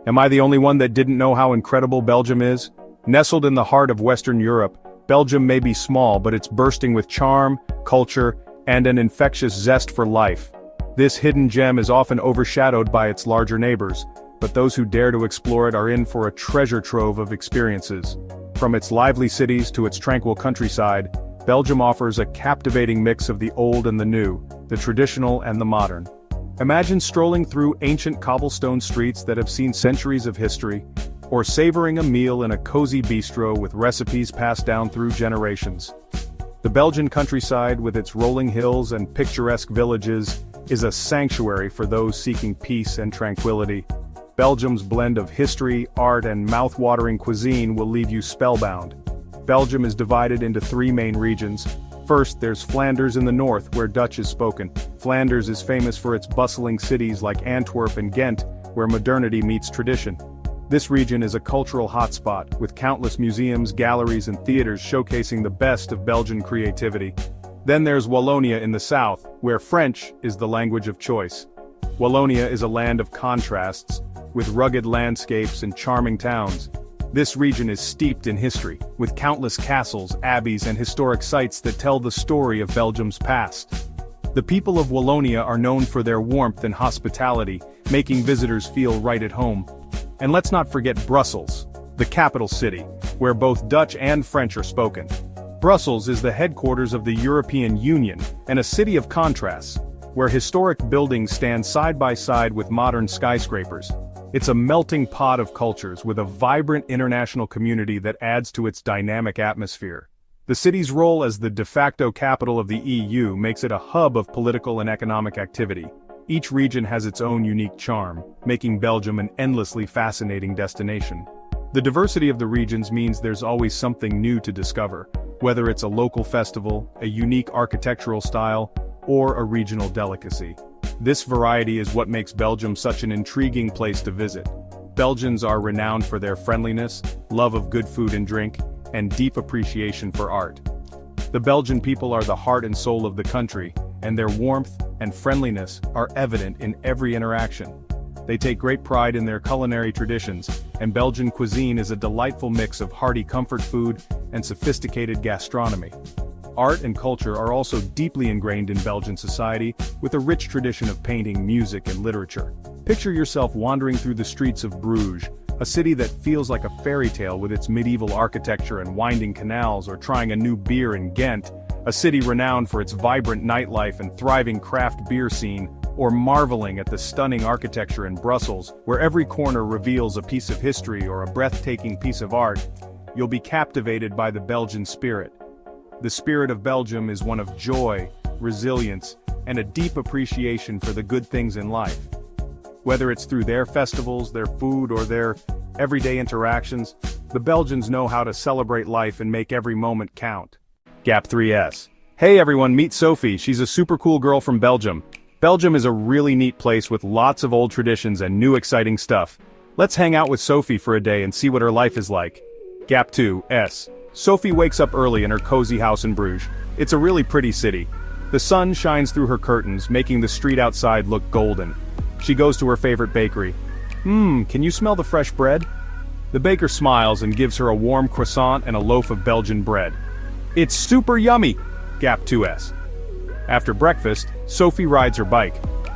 Am I the only one that didn't know how incredible Belgium is? Nestled in the heart of Western Europe, Belgium may be small, but it's bursting with charm, culture, and an infectious zest for life. This hidden gem is often overshadowed by its larger neighbors, but those who dare to explore it are in for a treasure trove of experiences. From its lively cities to its tranquil countryside, Belgium offers a captivating mix of the old and the new, the traditional and the modern. Imagine strolling through ancient cobblestone streets that have seen centuries of history, or savoring a meal in a cozy bistro with recipes passed down through generations. The Belgian countryside, with its rolling hills and picturesque villages, is a sanctuary for those seeking peace and tranquility. Belgium's blend of history, art, and mouth-watering cuisine will leave you spellbound. Belgium is divided into three main regions. First, there's Flanders in the north, where Dutch is spoken. Flanders is famous for its bustling cities like Antwerp and Ghent, where modernity meets tradition. This region is a cultural hotspot, with countless museums, galleries, and theaters showcasing the best of Belgian creativity. Then there's Wallonia in the south, where French is the language of choice. Wallonia is a land of contrasts, with rugged landscapes and charming towns. This region is steeped in history, with countless castles, abbeys, and historic sites that tell the story of Belgium's past. The people of Wallonia are known for their warmth and hospitality, making visitors feel right at home. And let's not forget Brussels, the capital city, where both Dutch and French are spoken. Brussels is the headquarters of the European Union, and a city of contrasts, where historic buildings stand side by side with modern skyscrapers. It's a melting pot of cultures with a vibrant international community that adds to its dynamic atmosphere. The city's role as the de facto capital of the EU makes it a hub of political and economic activity. Each region has its own unique charm, making Belgium an endlessly fascinating destination. The diversity of the regions means there's always something new to discover, whether it's a local festival, a unique architectural style, or a regional delicacy. This variety is what makes Belgium such an intriguing place to visit. Belgians are renowned for their friendliness, love of good food and drink, and deep appreciation for art. The Belgian people are the heart and soul of the country, and their warmth and friendliness are evident in every interaction. They take great pride in their culinary traditions, and Belgian cuisine is a delightful mix of hearty comfort food and sophisticated gastronomy. Art and culture are also deeply ingrained in Belgian society, with a rich tradition of painting, music, and literature. Picture yourself wandering through the streets of Bruges, a city that feels like a fairy tale with its medieval architecture and winding canals, or trying a new beer in Ghent, a city renowned for its vibrant nightlife and thriving craft beer scene, or marveling at the stunning architecture in Brussels, where every corner reveals a piece of history or a breathtaking piece of art. You'll be captivated by the Belgian spirit. The spirit of Belgium is one of joy, resilience, and a deep appreciation for the good things in life. Whether it's through their festivals, their food, or their everyday interactions, the Belgians know how to celebrate life and make every moment count. Gap 3S. Hey everyone, meet Sophie. She's a super cool girl from Belgium. Belgium is a really neat place with lots of old traditions and new exciting stuff. Let's hang out with Sophie for a day and see what her life is like. Gap 2S. Sophie wakes up early in her cozy house in Bruges. It's a really pretty city. The sun shines through her curtains, making the street outside look golden. She goes to her favorite bakery. Can you smell the fresh bread? The baker smiles and gives her a warm croissant and a loaf of Belgian bread. It's super yummy! Gap 2S. After breakfast, Sophie rides her bike.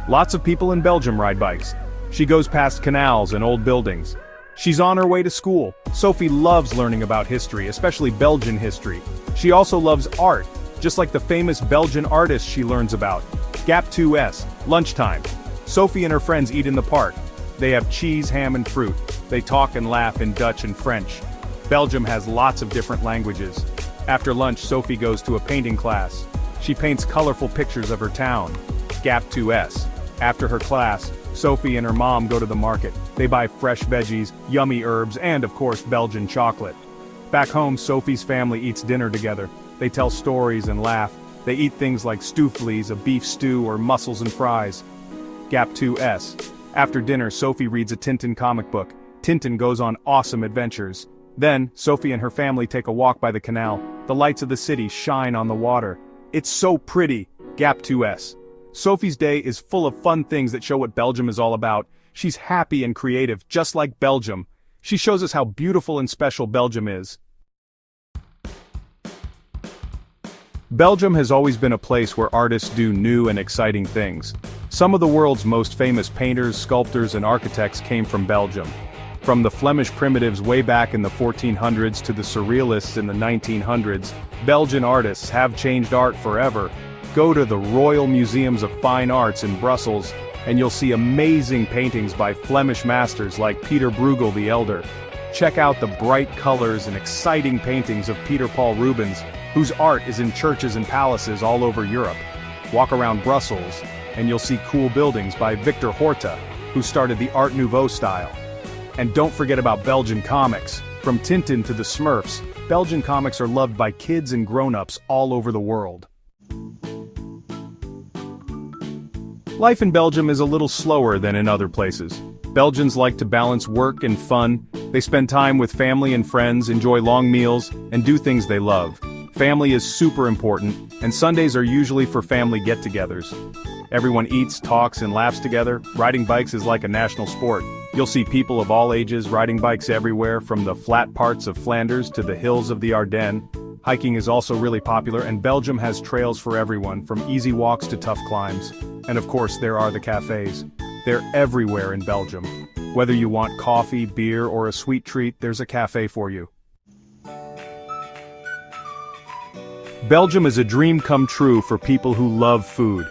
Lots of people in Belgium ride bikes. She goes past canals and old buildings. She's on her way to school. Sophie loves learning about history, especially Belgian history. She also loves art, just like the famous Belgian artists she learns about. Gap 2S. Lunchtime. Sophie and her friends eat in the park. They have cheese, ham, and fruit. They talk and laugh in Dutch and French. Belgium has lots of different languages. After lunch, Sophie goes to a painting class. She paints colorful pictures of her town. Gap 2S. After her class, Sophie and her mom go to the market. They buy fresh veggies, yummy herbs, and of course Belgian chocolate. Back home, Sophie's family eats dinner together. They tell stories and laugh. They eat things like stoofvlees, a beef stew, or mussels and fries. Gap 2S. After dinner, Sophie reads a Tintin comic book. Tintin goes on awesome adventures. Then, Sophie and her family take a walk by the canal. The lights of the city shine on the water. It's so pretty. Gap 2S. Sophie's day is full of fun things that show what Belgium is all about. She's happy and creative, just like Belgium. She shows us how beautiful and special Belgium is. Belgium has always been a place where artists do new and exciting things. Some of the world's most famous painters, sculptors, and architects came from Belgium. From the Flemish primitives way back in the 1400s to the surrealists in the 1900s, Belgian artists have changed art forever. Go to the Royal Museums of Fine Arts in Brussels, and you'll see amazing paintings by Flemish masters like Peter Bruegel the Elder. Check out the bright colors and exciting paintings of Peter Paul Rubens, whose art is in churches and palaces all over Europe. Walk around Brussels, and you'll see cool buildings by Victor Horta, who started the Art Nouveau style. And don't forget about Belgian comics. From Tintin to the Smurfs, Belgian comics are loved by kids and grown-ups all over the world. Life in Belgium is a little slower than in other places. Belgians like to balance work and fun. They spend time with family and friends, enjoy long meals, and do things they love. Family is super important, and Sundays are usually for family get-togethers. Everyone eats, talks, and laughs together. Riding bikes is like a national sport. You'll see people of all ages riding bikes everywhere, from the flat parts of Flanders to the hills of the Ardennes. Hiking is also really popular, and Belgium has trails for everyone, from easy walks to tough climbs. And of course, there are the cafes. They're everywhere in Belgium. Whether you want coffee, beer, or a sweet treat, there's a cafe for you. Belgium is a dream come true for people who love food.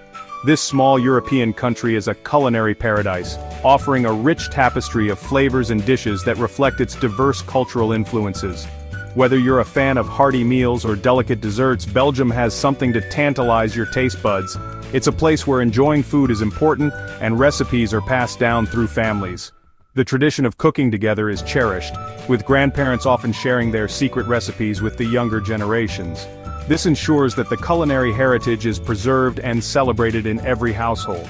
This small European country is a culinary paradise, offering a rich tapestry of flavors and dishes that reflect its diverse cultural influences. Whether you're a fan of hearty meals or delicate desserts, Belgium has something to tantalize your taste buds. It's a place where enjoying food is important, and recipes are passed down through families. The tradition of cooking together is cherished, with grandparents often sharing their secret recipes with the younger generations. This ensures that the culinary heritage is preserved and celebrated in every household.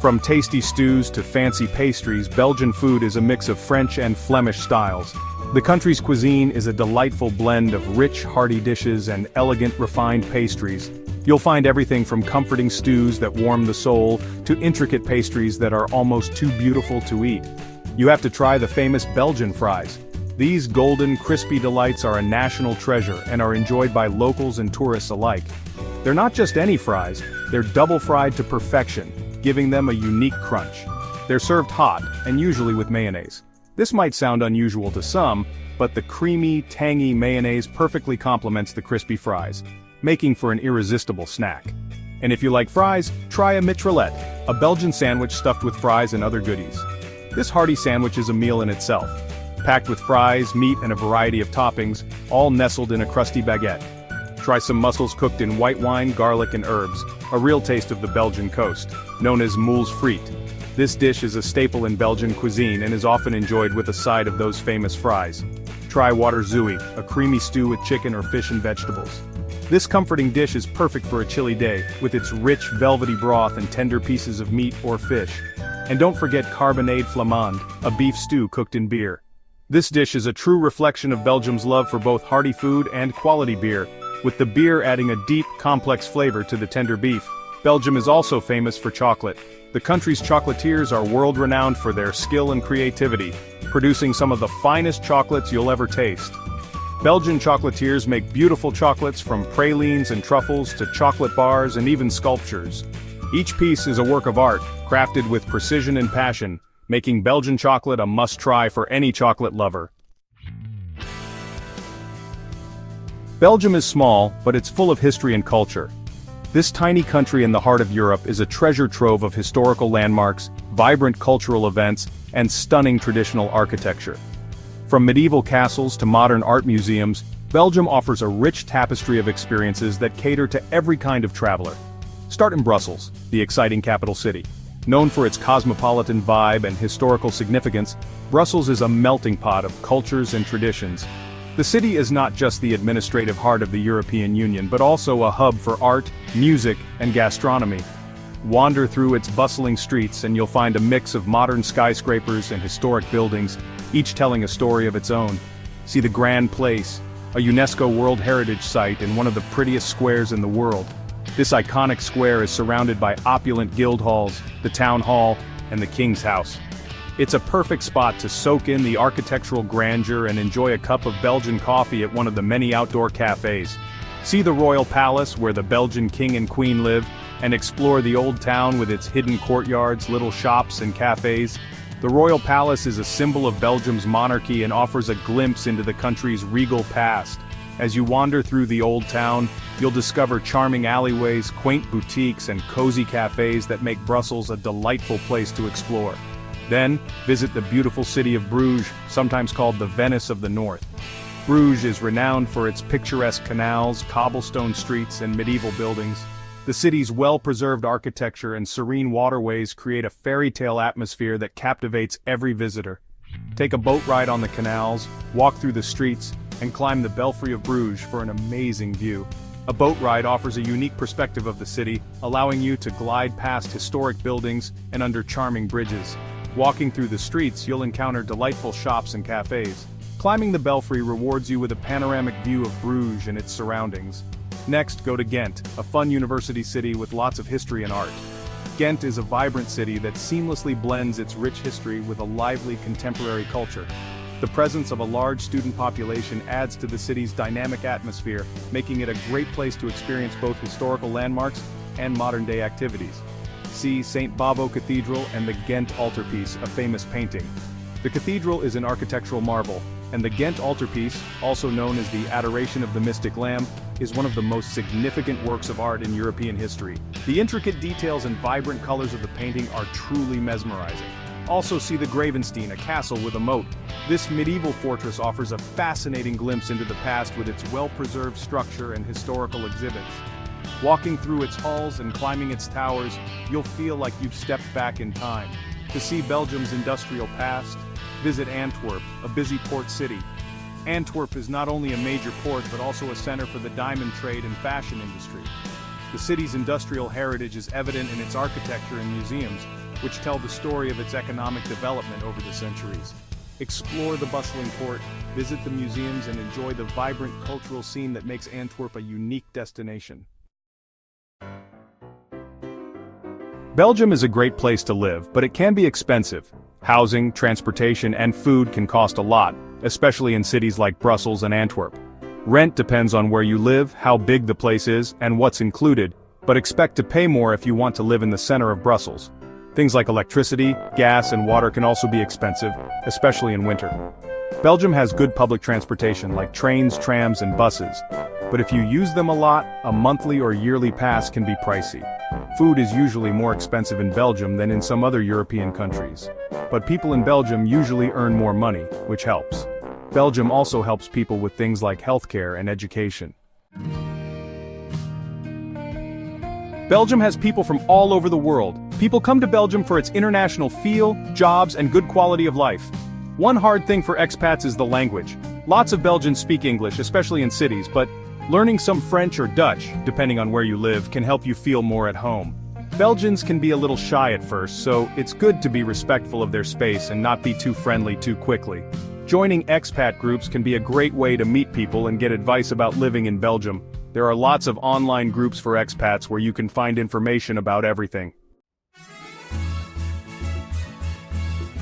From tasty stews to fancy pastries, Belgian food is a mix of French and Flemish styles. The country's cuisine is a delightful blend of rich, hearty dishes and elegant, refined pastries. You'll find everything from comforting stews that warm the soul to intricate pastries that are almost too beautiful to eat. You have to try the famous Belgian fries. These golden, crispy delights are a national treasure and are enjoyed by locals and tourists alike. They're not just any fries, they're double fried to perfection, giving them a unique crunch. They're served hot, and usually with mayonnaise. This might sound unusual to some, but the creamy, tangy mayonnaise perfectly complements the crispy fries, making for an irresistible snack. And if you like fries, try a mitraillette, a Belgian sandwich stuffed with fries and other goodies. This hearty sandwich is a meal in itself, packed with fries, meat, and a variety of toppings, all nestled in a crusty baguette. Try some mussels cooked in white wine, garlic, and herbs, a real taste of the Belgian coast, known as moules frites. This dish is a staple in Belgian cuisine and is often enjoyed with a side of those famous fries. Try water zooey, a creamy stew with chicken or fish and vegetables. This comforting dish is perfect for a chilly day, with its rich, velvety broth and tender pieces of meat or fish. And don't forget carbonade flamande, a beef stew cooked in beer. This dish is a true reflection of Belgium's love for both hearty food and quality beer, with the beer adding a deep, complex flavor to the tender beef. Belgium is also famous for chocolate. The country's chocolatiers are world-renowned for their skill and creativity, producing some of the finest chocolates you'll ever taste. Belgian chocolatiers make beautiful chocolates, from pralines and truffles to chocolate bars and even sculptures. Each piece is a work of art, crafted with precision and passion, making Belgian chocolate a must-try for any chocolate lover. Belgium is small, but it's full of history and culture. This tiny country in the heart of Europe is a treasure trove of historical landmarks, vibrant cultural events, and stunning traditional architecture. From medieval castles to modern art museums, Belgium offers a rich tapestry of experiences that cater to every kind of traveler. Start in Brussels, the exciting capital city. Known for its cosmopolitan vibe and historical significance, Brussels is a melting pot of cultures and traditions. The city is not just the administrative heart of the European Union, but also a hub for art, music, and gastronomy. Wander through its bustling streets and you'll find a mix of modern skyscrapers and historic buildings, each telling a story of its own. See the Grand Place, a UNESCO World Heritage Site and one of the prettiest squares in the world. This iconic square is surrounded by opulent guild halls, the town hall, and the King's House. It's a perfect spot to soak in the architectural grandeur and enjoy a cup of Belgian coffee at one of the many outdoor cafes. See the royal palace where the Belgian king and queen live, and explore the old town with its hidden courtyards, little shops and cafes. The royal palace is a symbol of Belgium's monarchy and offers a glimpse into the country's regal past. As you wander through the old town, you'll discover charming alleyways, quaint boutiques, and cozy cafes that make Brussels a delightful place to explore. Then, visit the beautiful city of Bruges, sometimes called the Venice of the North. Bruges is renowned for its picturesque canals, cobblestone streets, and medieval buildings. The city's well-preserved architecture and serene waterways create a fairy tale atmosphere that captivates every visitor. Take a boat ride on the canals, walk through the streets, and climb the Belfry of Bruges for an amazing view. A boat ride offers a unique perspective of the city, allowing you to glide past historic buildings and under charming bridges. Walking through the streets, you'll encounter delightful shops and cafes. Climbing the Belfry rewards you with a panoramic view of Bruges and its surroundings. Next, go to Ghent, a fun university city with lots of history and art. Ghent is a vibrant city that seamlessly blends its rich history with a lively contemporary culture. The presence of a large student population adds to the city's dynamic atmosphere, making it a great place to experience both historical landmarks and modern-day activities. See St. Bavo Cathedral and the Ghent Altarpiece, a famous painting. The cathedral is an architectural marvel, and the Ghent Altarpiece, also known as the Adoration of the Mystic Lamb, is one of the most significant works of art in European history. The intricate details and vibrant colors of the painting are truly mesmerizing. Also see the Gravenstein, a castle with a moat. This medieval fortress offers a fascinating glimpse into the past with its well-preserved structure and historical exhibits. Walking through its halls and climbing its towers, you'll feel like you've stepped back in time. To see Belgium's industrial past, visit Antwerp, a busy port city. Antwerp is not only a major port but also a center for the diamond trade and fashion industry. The city's industrial heritage is evident in its architecture and museums, which tell the story of its economic development over the centuries. Explore the bustling port, visit the museums, and enjoy the vibrant cultural scene that makes Antwerp a unique destination. Belgium is a great place to live, but it can be expensive. Housing, transportation, and food can cost a lot, especially in cities like Brussels and Antwerp. Rent depends on where you live, how big the place is, and what's included, but expect to pay more if you want to live in the center of Brussels. Things like electricity, gas, and water can also be expensive, especially in winter. Belgium has good public transportation like trains, trams, and buses, but if you use them a lot, a monthly or yearly pass can be pricey. Food is usually more expensive in Belgium than in some other European countries. But people in Belgium usually earn more money, which helps. Belgium also helps people with things like healthcare and education. Belgium has people from all over the world. People come to Belgium for its international feel, jobs, and good quality of life. One hard thing for expats is the language. Lots of Belgians speak English, especially in cities, but learning some French or Dutch, depending on where you live, can help you feel more at home. Belgians can be a little shy at first, so it's good to be respectful of their space and not be too friendly too quickly. Joining expat groups can be a great way to meet people and get advice about living in Belgium. There are lots of online groups for expats where you can find information about everything.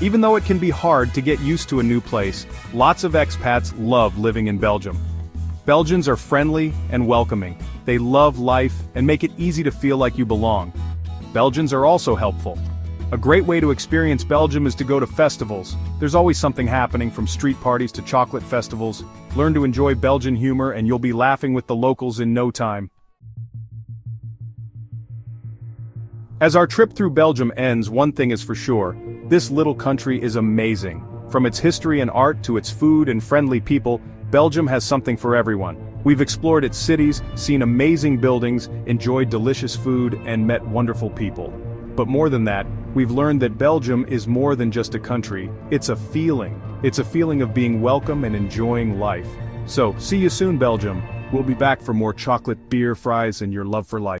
Even though it can be hard to get used to a new place, lots of expats love living in Belgium. Belgians are friendly and welcoming. They love life and make it easy to feel like you belong. Belgians are also helpful. A great way to experience Belgium is to go to festivals. There's always something happening, from street parties to chocolate festivals. Learn to enjoy Belgian humor and you'll be laughing with the locals in no time. As our trip through Belgium ends, one thing is for sure: this little country is amazing. From its history and art to its food and friendly people, Belgium has something for everyone. We've explored its cities, seen amazing buildings, enjoyed delicious food, and met wonderful people. But more than that, we've learned that Belgium is more than just a country. It's a feeling. It's a feeling of being welcome and enjoying life. So, see you soon, Belgium. We'll be back for more chocolate, beer, fries, and your love for life.